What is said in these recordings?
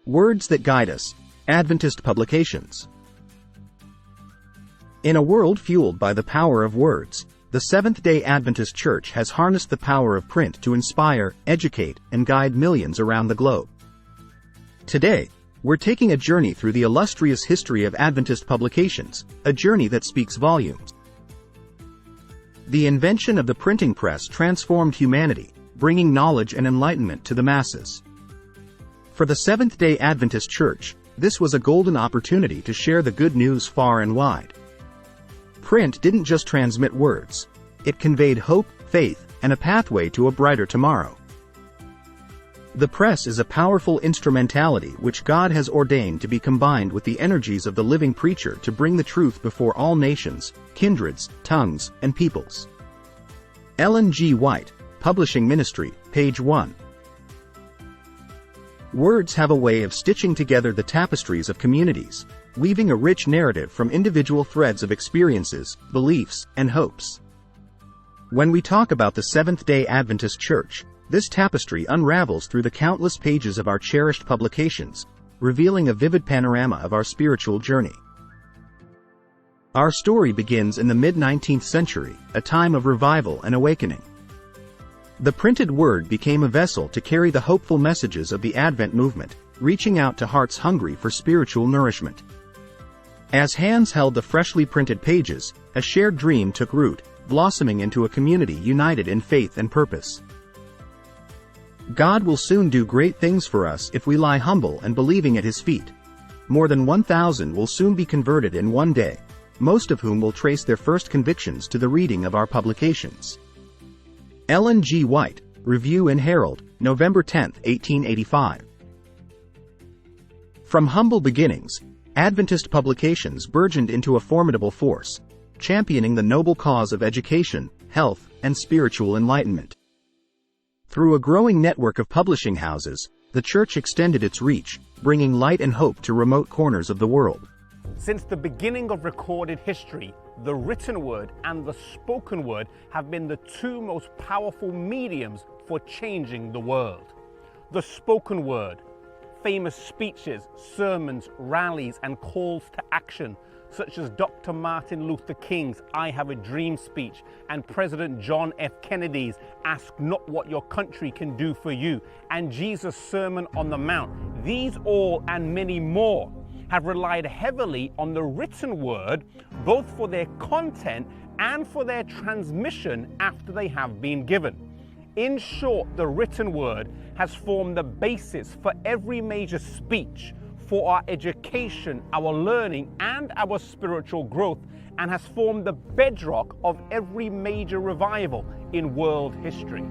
Words that guide us. Adventist publications. In a world fueled by the power of words, the Seventh-day Adventist Church has harnessed the power of print to inspire, educate, and guide millions around the globe. Today, we're taking a journey through the illustrious history of Adventist publications, a journey that speaks volumes. The invention of the printing press transformed humanity, bringing knowledge and enlightenment to the masses. For the Seventh-day Adventist Church, this was a golden opportunity to share the good news far and wide. Print didn't just transmit words. It conveyed hope, faith, and a pathway to a brighter tomorrow. The press is a powerful instrumentality which God has ordained to be combined with the energies of the living preacher to bring the truth before all nations, kindreds, tongues, and peoples. Ellen G. White, Publishing Ministry, page 1. Words have a way of stitching together the tapestries of communities, weaving a rich narrative from individual threads of experiences, beliefs, and hopes. When we talk about the Seventh-day Adventist Church, this tapestry unravels through the countless pages of our cherished publications, revealing a vivid panorama of our spiritual journey. Our story begins in the mid-19th century, a time of revival and awakening. The printed word became a vessel to carry the hopeful messages of the Advent movement, reaching out to hearts hungry for spiritual nourishment. As hands held the freshly printed pages, a shared dream took root, blossoming into a community united in faith and purpose. God will soon do great things for us if we lie humble and believing at His feet. More than 1,000 will soon be converted in one day, most of whom will trace their first convictions to the reading of our publications. Ellen G. White, Review and Herald, November 10, 1885. From humble beginnings, Adventist publications burgeoned into a formidable force, championing the noble cause of education, health, and spiritual enlightenment. Through a growing network of publishing houses, the Church extended its reach, bringing light and hope to remote corners of the world. Since the beginning of recorded history, the written word and the spoken word have been the two most powerful mediums for changing the world. The spoken word, famous speeches, sermons, rallies, and calls to action, such as Dr. Martin Luther King's I Have a Dream speech and President John F. Kennedy's Ask Not What Your Country Can Do For You, and Jesus' Sermon on the Mount. These all and many more have relied heavily on the written word, both for their content and for their transmission after they have been given. In short, the written word has formed the basis for every major speech, for our education, our learning, and our spiritual growth, and has formed the bedrock of every major revival in world history.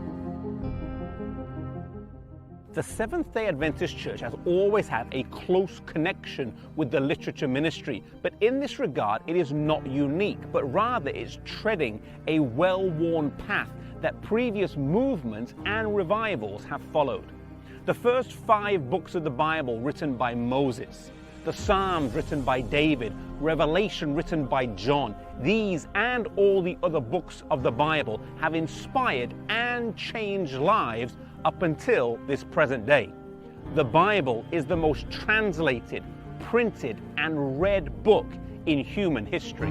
The Seventh-day Adventist Church has always had a close connection with the literature ministry, but in this regard it is not unique, but rather it's treading a well-worn path that previous movements and revivals have followed. The first 5 books of the Bible written by Moses, the Psalms written by David, Revelation written by John, these and all the other books of the Bible have inspired and changed lives up until this present day. The Bible is the most translated, printed, and read book in human history.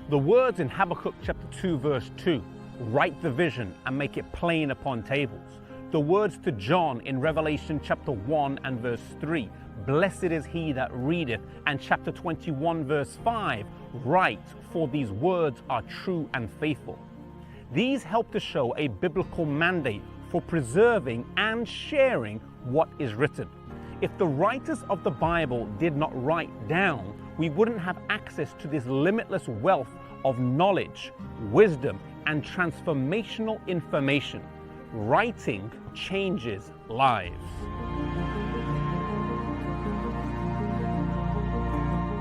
The words in Habakkuk chapter 2 verse 2, write the vision and make it plain upon tables. The words to John in Revelation chapter 1 and verse 3, blessed is he that readeth, and chapter 21 verse 5, write, for these words are true and faithful. These help to show a biblical mandate for preserving and sharing what is written. If the writers of the Bible did not write down, we wouldn't have access to this limitless wealth of knowledge, wisdom, and transformational information. Writing changes lives.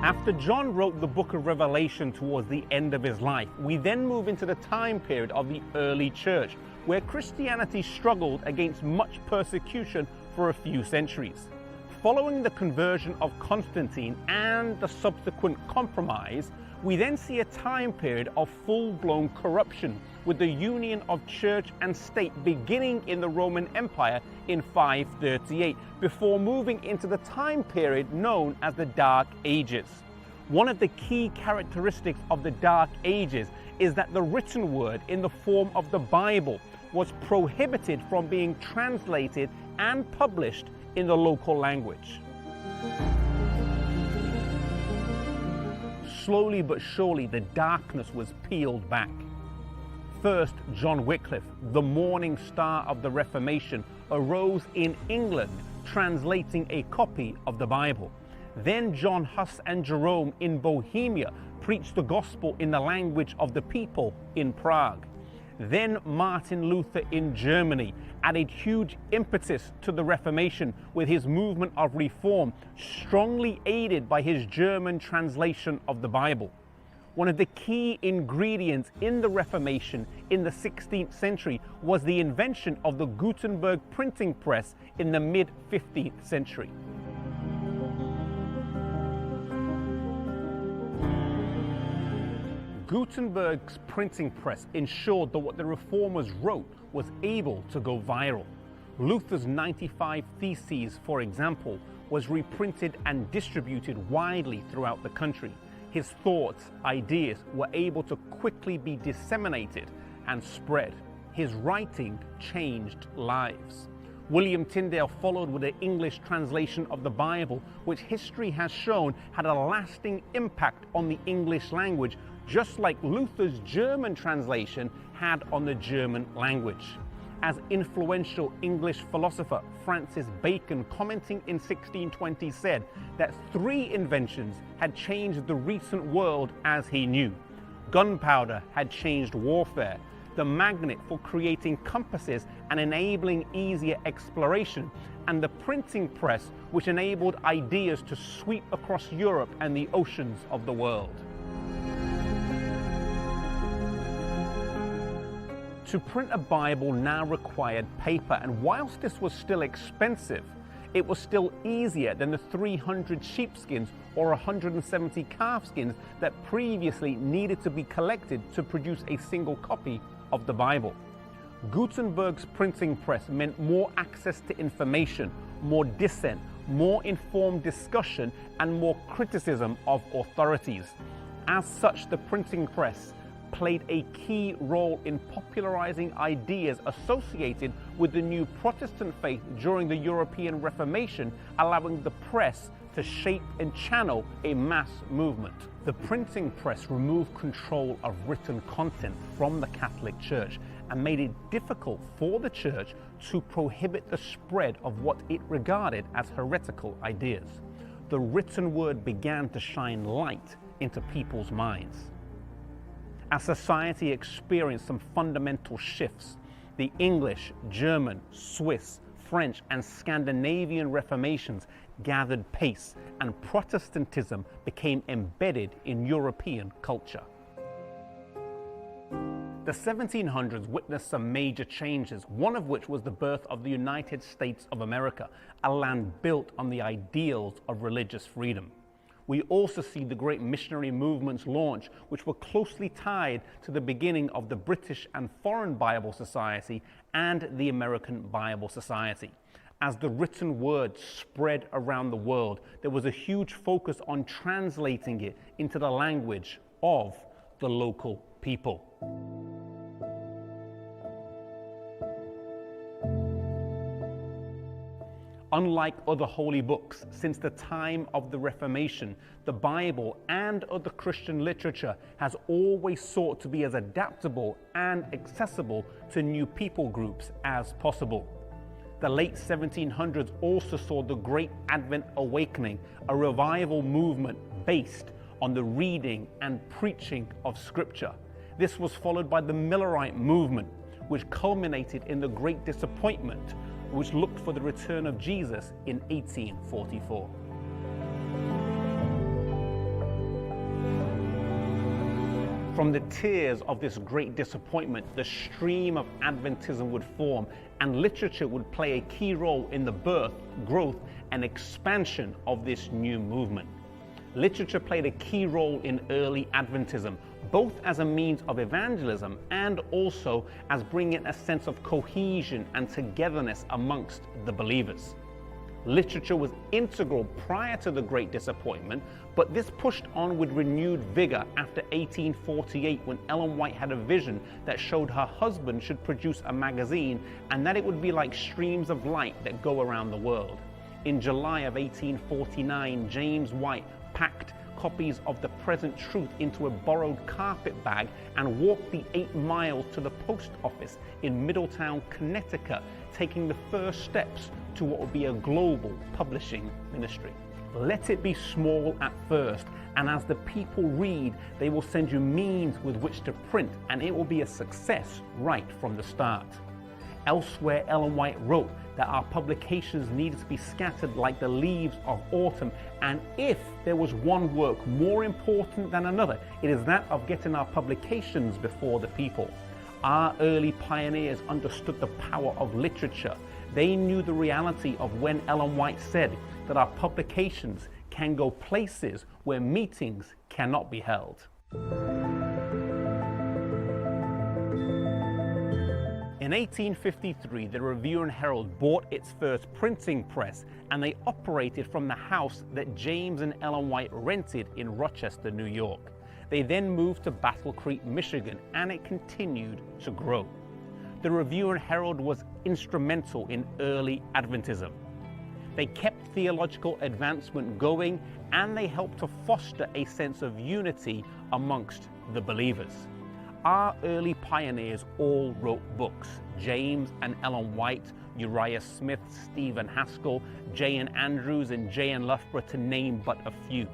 After John wrote the book of Revelation towards the end of his life, we then move into the time period of the early church, where Christianity struggled against much persecution for a few centuries. Following the conversion of Constantine and the subsequent compromise, We then see a time period of full-blown corruption, with the union of church and state beginning in the Roman Empire in 538, before moving into the time period known as the Dark Ages. One of the key characteristics of the Dark Ages is that the written word in the form of the Bible was prohibited from being translated and published in the local language. Slowly but surely, the darkness was peeled back. First, John Wycliffe, the morning star of the Reformation, arose in England, translating a copy of the Bible. Then John Huss and Jerome in Bohemia preached the gospel in the language of the people in Prague. Then Martin Luther in Germany added huge impetus to the Reformation with his movement of reform, strongly aided by his German translation of the Bible. One of the key ingredients in the Reformation in the 16th century was the invention of the Gutenberg printing press in the mid-15th century. Gutenberg's printing press ensured that what the reformers wrote was able to go viral. Luther's 95 Theses, for example, was reprinted and distributed widely throughout the country. His thoughts, ideas were able to quickly be disseminated and spread. His writing changed lives. William Tyndale followed with an English translation of the Bible, which history has shown had a lasting impact on the English language, just like Luther's German translation had on the German language. As influential English philosopher Francis Bacon, commenting in 1620, said that 3 inventions had changed the recent world as he knew. Gunpowder had changed warfare, the magnet for creating compasses and enabling easier exploration, and the printing press, which enabled ideas to sweep across Europe and the oceans of the world. To print a Bible now required paper, and whilst this was still expensive, it was still easier than the 300 sheepskins or 170 calfskins that previously needed to be collected to produce a single copy of the Bible. Gutenberg's printing press meant more access to information, more dissent, more informed discussion, and more criticism of authorities. As such, the printing press played a key role in popularizing ideas associated with the new Protestant faith during the European Reformation, allowing the press to shape and channel a mass movement. The printing press removed control of written content from the Catholic Church and made it difficult for the Church to prohibit the spread of what it regarded as heretical ideas. The written word began to shine light into people's minds. As society experienced some fundamental shifts, the English, German, Swiss, French, and Scandinavian Reformations gathered pace, and Protestantism became embedded in European culture. The 1700s witnessed some major changes, one of which was the birth of the United States of America, a land built on the ideals of religious freedom. We also see the great missionary movements launch, which were closely tied to the beginning of the British and Foreign Bible Society and the American Bible Society. As the written word spread around the world, there was a huge focus on translating it into the language of the local people. Unlike other holy books, since the time of the Reformation, the Bible and other Christian literature has always sought to be as adaptable and accessible to new people groups as possible. The late 1700s also saw the Great Advent Awakening, a revival movement based on the reading and preaching of Scripture. This was followed by the Millerite movement, which culminated in the Great Disappointment, which looked for the return of Jesus in 1844. From the tears of this great disappointment, the stream of Adventism would form, and literature would play a key role in the birth, growth, and expansion of this new movement. Literature played a key role in early Adventism, both as a means of evangelism and also as bringing a sense of cohesion and togetherness amongst the believers. Literature was integral prior to the Great Disappointment, but this pushed on with renewed vigor after 1848, when Ellen White had a vision that showed her husband should produce a magazine and that it would be like streams of light that go around the world. In July of 1849, James White packed copies of The Present Truth into a borrowed carpet bag and walked the 8 miles to the post office in Middletown, Connecticut, taking the first steps to what would be a global publishing ministry. Let it be small at first, and as the people read, they will send you means with which to print, and it will be a success right from the start. Elsewhere, Ellen White wrote that our publications needed to be scattered like the leaves of autumn, and if there was one work more important than another, it is that of getting our publications before the people. Our early pioneers understood the power of literature. They knew the reality of when Ellen White said that our publications can go places where meetings cannot be held. In 1853, the Review and Herald bought its first printing press, and they operated from the house that James and Ellen White rented in Rochester, New York. They then moved to Battle Creek, Michigan, and it continued to grow. The Review and Herald was instrumental in early Adventism. They kept theological advancement going, and they helped to foster a sense of unity amongst the believers. Our early pioneers all wrote books: James and Ellen White, Uriah Smith, Stephen Haskell, J. N. Andrews, and J. N. Loughborough, to name but a few.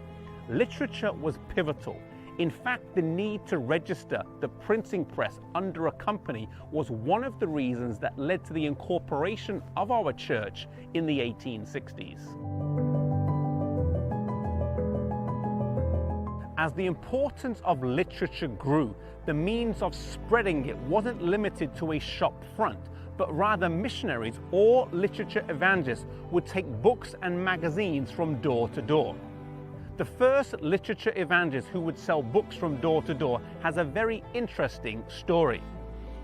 Literature was pivotal. In fact, the need to register the printing press under a company was one of the reasons that led to the incorporation of our church in the 1860s. As the importance of literature grew, the means of spreading it wasn't limited to a shop front, but rather missionaries or literature evangelists would take books and magazines from door to door. The first literature evangelist who would sell books from door to door has a very interesting story.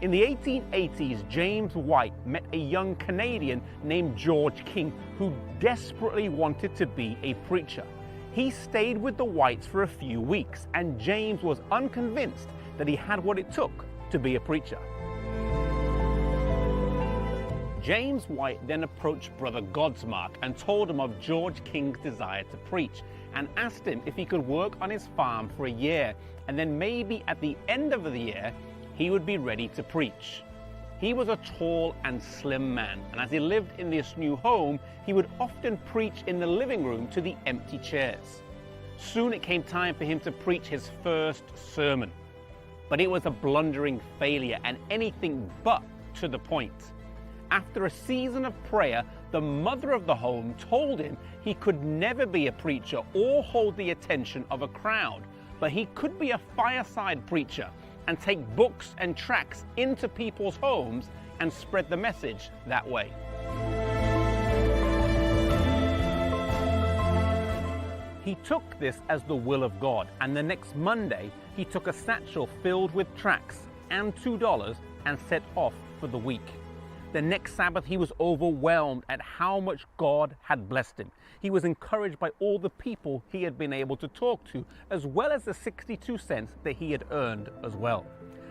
In the 1880s, James White met a young Canadian named George King who desperately wanted to be a preacher. He stayed with the Whites for a few weeks, and James was unconvinced that he had what it took to be a preacher. James White then approached Brother Godsmark and told him of George King's desire to preach, and asked him if he could work on his farm for a year, and then maybe at the end of the year, he would be ready to preach. He was a tall and slim man, and as he lived in this new home, he would often preach in the living room to the empty chairs. Soon it came time for him to preach his first sermon, but it was a blundering failure and anything but to the point. After a season of prayer, the mother of the home told him he could never be a preacher or hold the attention of a crowd, but he could be a fireside preacher and take books and tracts into people's homes and spread the message that way. He took this as the will of God, and the next Monday he took a satchel filled with tracts and $2 and set off for the week. The next Sabbath, he was overwhelmed at how much God had blessed him. He was encouraged by all the people he had been able to talk to, as well as the 62 cents that he had earned as well.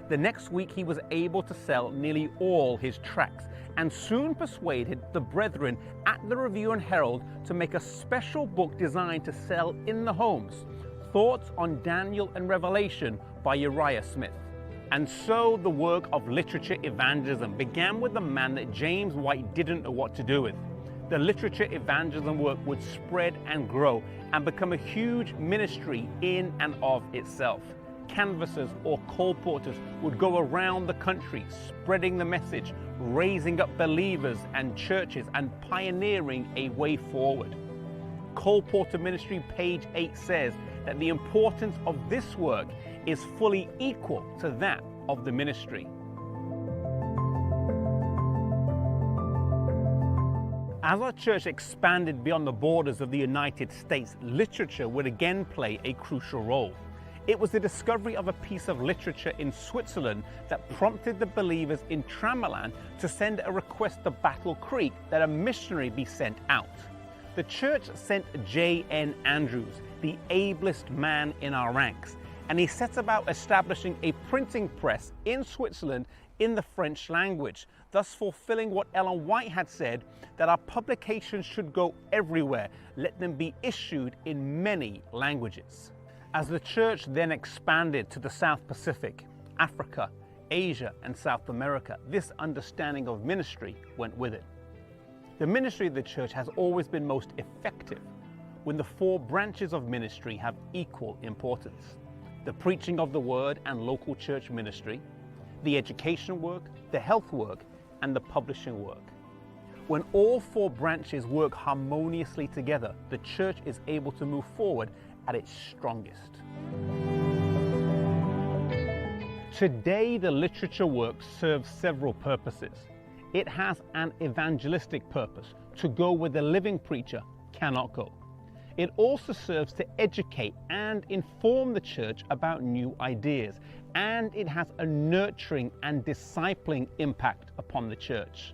The next week, he was able to sell nearly all his tracts, and soon persuaded the brethren at the Review and Herald to make a special book designed to sell in the homes, Thoughts on Daniel and Revelation by Uriah Smith. And so the work of literature evangelism began with the man that James White didn't know what to do with. The literature evangelism work would spread and grow and become a huge ministry in and of itself. Canvassers or colporteurs would go around the country spreading the message, raising up believers and churches, and pioneering a way forward. Colporteur Ministry, page 8 says that the importance of this work is fully equal to that of the ministry. As our church expanded beyond the borders of the United States, literature would again play a crucial role. It was the discovery of a piece of literature in Switzerland that prompted the believers in Tramalan to send a request to Battle Creek that a missionary be sent out. The church sent J.N. Andrews, the ablest man in our ranks, and he set about establishing a printing press in Switzerland in the French language, thus fulfilling what Ellen White had said, that our publications should go everywhere, let them be issued in many languages. As the church then expanded to the South Pacific, Africa, Asia, and South America, this understanding of ministry went with it. The ministry of the church has always been most effective when the four branches of ministry have equal importance: the preaching of the word and local church ministry, the education work, the health work, and the publishing work. When all four branches work harmoniously together, the church is able to move forward at its strongest. Today, the literature work serves several purposes. It has an evangelistic purpose, to go where the living preacher cannot go. It also serves to educate and inform the church about new ideas, and it has a nurturing and discipling impact upon the church.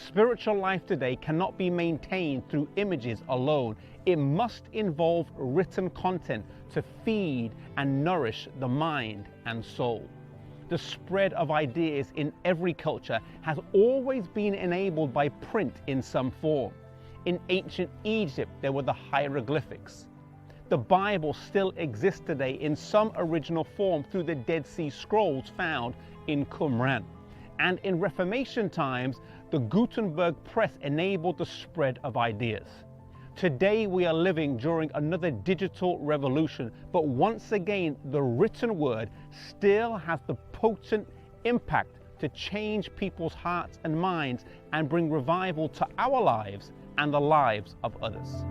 Spiritual life today cannot be maintained through images alone. It must involve written content to feed and nourish the mind and soul. The spread of ideas in every culture has always been enabled by print in some form. In ancient Egypt, there were the hieroglyphics. The Bible still exists today in some original form through the Dead Sea Scrolls found in Qumran. And in Reformation times, the Gutenberg press enabled the spread of ideas. Today we are living during another digital revolution, but once again, the written word still has the potent impact to change people's hearts and minds and bring revival to our lives and the lives of others.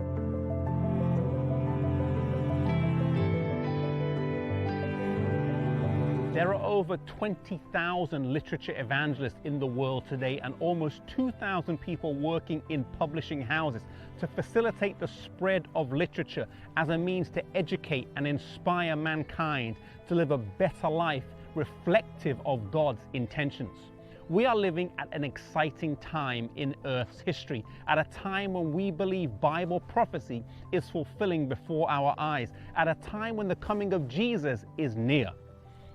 There are over 20,000 literature evangelists in the world today and almost 2,000 people working in publishing houses to facilitate the spread of literature as a means to educate and inspire mankind to live a better life reflective of God's intentions. We are living at an exciting time in Earth's history, at a time when we believe Bible prophecy is fulfilling before our eyes, at a time when the coming of Jesus is near.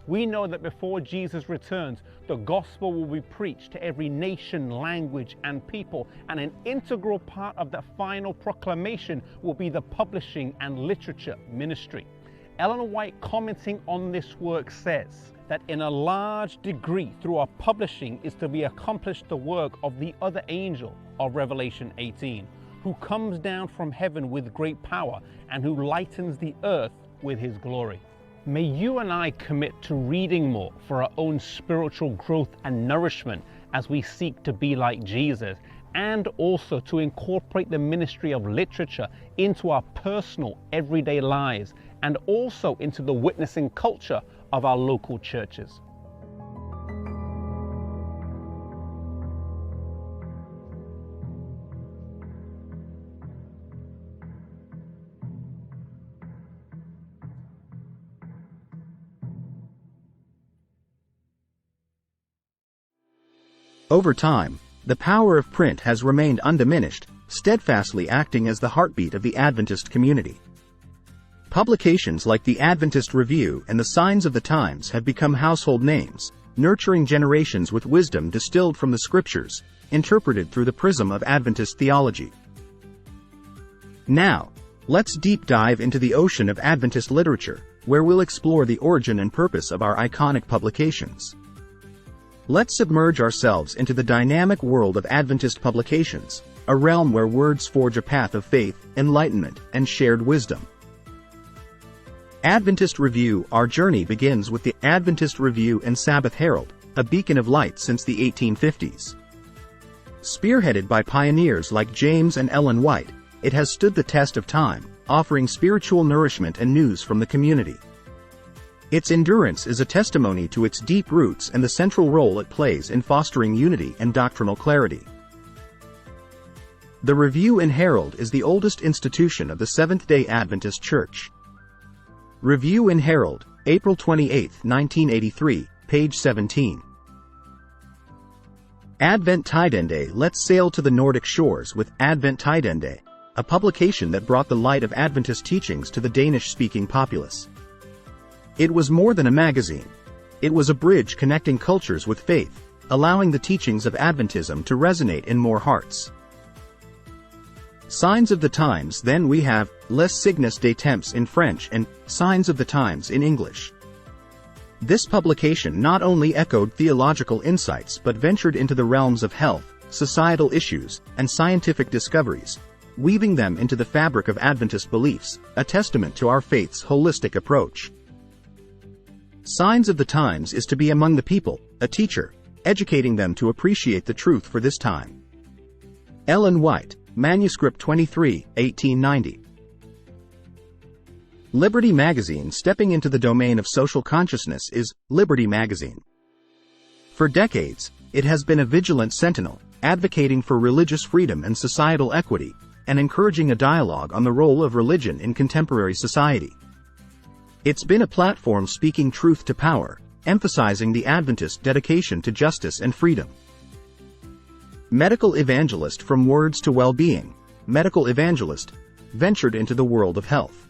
We know that before Jesus returns, the gospel will be preached to every nation, language, and people, and an integral part of that final proclamation will be the publishing and literature ministry. Ellen White, commenting on this work, says that in a large degree through our publishing is to be accomplished the work of the other angel of Revelation 18, who comes down from heaven with great power and who lightens the earth with his glory. May you and I commit to reading more for our own spiritual growth and nourishment as we seek to be like Jesus, and also to incorporate the ministry of literature into our personal everyday lives and also into the witnessing culture of our local churches. Over time, the power of print has remained undiminished, steadfastly acting as the heartbeat of the Adventist community. Publications like the Adventist Review and the Signs of the Times have become household names, nurturing generations with wisdom distilled from the Scriptures, interpreted through the prism of Adventist theology. Now, let's deep dive into the ocean of Adventist literature, where we'll explore the origin and purpose of our iconic publications. Let's submerge ourselves into the dynamic world of Adventist publications, a realm where words forge a path of faith, enlightenment, and shared wisdom. Adventist Review. Our journey begins with the Adventist Review and Sabbath Herald, a beacon of light since the 1850s. Spearheaded by pioneers like James and Ellen White, it has stood the test of time, offering spiritual nourishment and news from the community. Its endurance is a testimony to its deep roots and the central role it plays in fostering unity and doctrinal clarity. The Review and Herald is the oldest institution of the Seventh-day Adventist Church. Review and Herald, April 28, 1983, page 17. Adventtidende. Let's sail to the Nordic shores with Adventtidende, a publication that brought the light of Adventist teachings to the Danish-speaking populace. It was more than a magazine. It was a bridge connecting cultures with faith, allowing the teachings of Adventism to resonate in more hearts. Signs of the Times. Then we have Les Signes des Temps in French and Signs of the Times in English. This publication not only echoed theological insights but ventured into the realms of health, societal issues, and scientific discoveries, weaving them into the fabric of Adventist beliefs, a testament to our faith's holistic approach. Signs of the Times is to be among the people, a teacher, educating them to appreciate the truth for this time. Ellen White, Manuscript 23, 1890. Liberty Magazine. Stepping into the domain of social consciousness is Liberty Magazine. For decades, it has been a vigilant sentinel, advocating for religious freedom and societal equity, and encouraging a dialogue on the role of religion in contemporary society. It's been a platform speaking truth to power, emphasizing the Adventist dedication to justice and freedom. Medical Evangelist. From words to well-being, Medical Evangelist ventured into the world of health.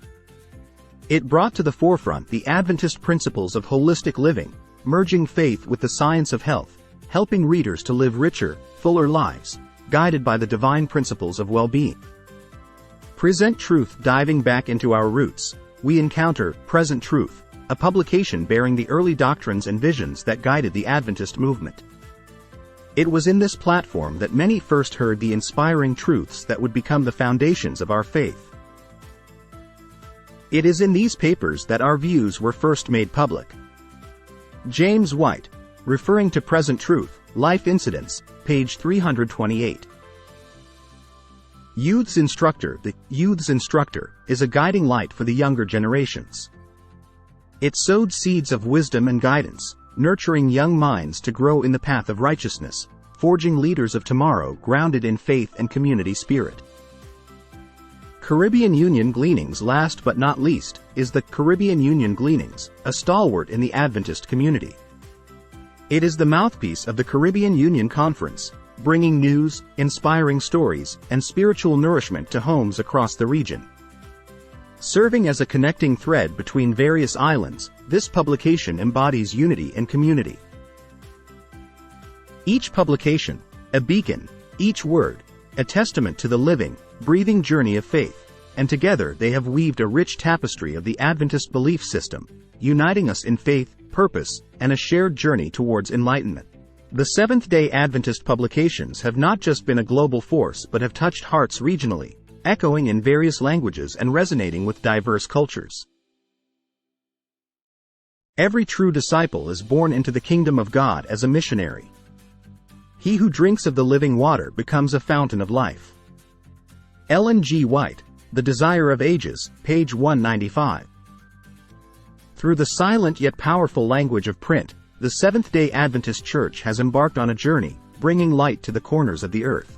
It brought to the forefront the Adventist principles of holistic living, merging faith with the science of health, helping readers to live richer, fuller lives, guided by the divine principles of well-being. Present Truth. Diving back into our roots, we encounter Present Truth, a publication bearing the early doctrines and visions that guided the Adventist movement. It was in this platform that many first heard the inspiring truths that would become the foundations of our faith. It is in these papers that our views were first made public. James White, referring to Present Truth, Life Incidents, page 328. Youth's Instructor. The Youth's Instructor is a guiding light for the younger generations. It sowed seeds of wisdom and guidance, nurturing young minds to grow in the path of righteousness, forging leaders of tomorrow grounded in faith and community spirit. Caribbean Union Gleanings. Last but not least, is the Caribbean Union Gleanings, a stalwart in the Adventist community. It is the mouthpiece of the Caribbean Union Conference, bringing news, inspiring stories, and spiritual nourishment to homes across the region. Serving as a connecting thread between various islands, this publication embodies unity and community. Each publication, a beacon, each word, a testament to the living, breathing journey of faith, and together they have weaved a rich tapestry of the Adventist belief system, uniting us in faith, purpose, and a shared journey towards enlightenment. The Seventh-day Adventist publications have not just been a global force but have touched hearts regionally, echoing in various languages and resonating with diverse cultures. Every true disciple is born into the kingdom of God as a missionary. He who drinks of the living water becomes a fountain of life. Ellen G. White, The Desire of Ages, page 195. Through the silent yet powerful language of print, the Seventh-day Adventist Church has embarked on a journey, bringing light to the corners of the earth.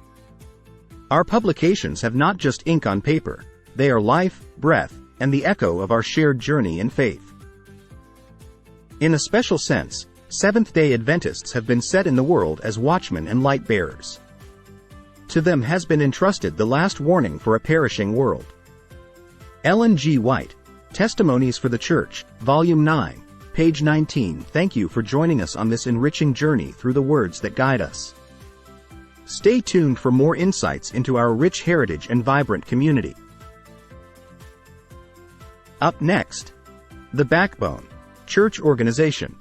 Our publications have not just ink on paper, they are life, breath, and the echo of our shared journey in faith. In a special sense, Seventh-day Adventists have been set in the world as watchmen and light-bearers. To them has been entrusted the last warning for a perishing world. Ellen G. White, Testimonies for the Church, Volume 9, page 19. Thank you for joining us on this enriching journey through the words that guide us. Stay tuned for more insights into our rich heritage and vibrant community. Up next, The Backbone, Church Organization.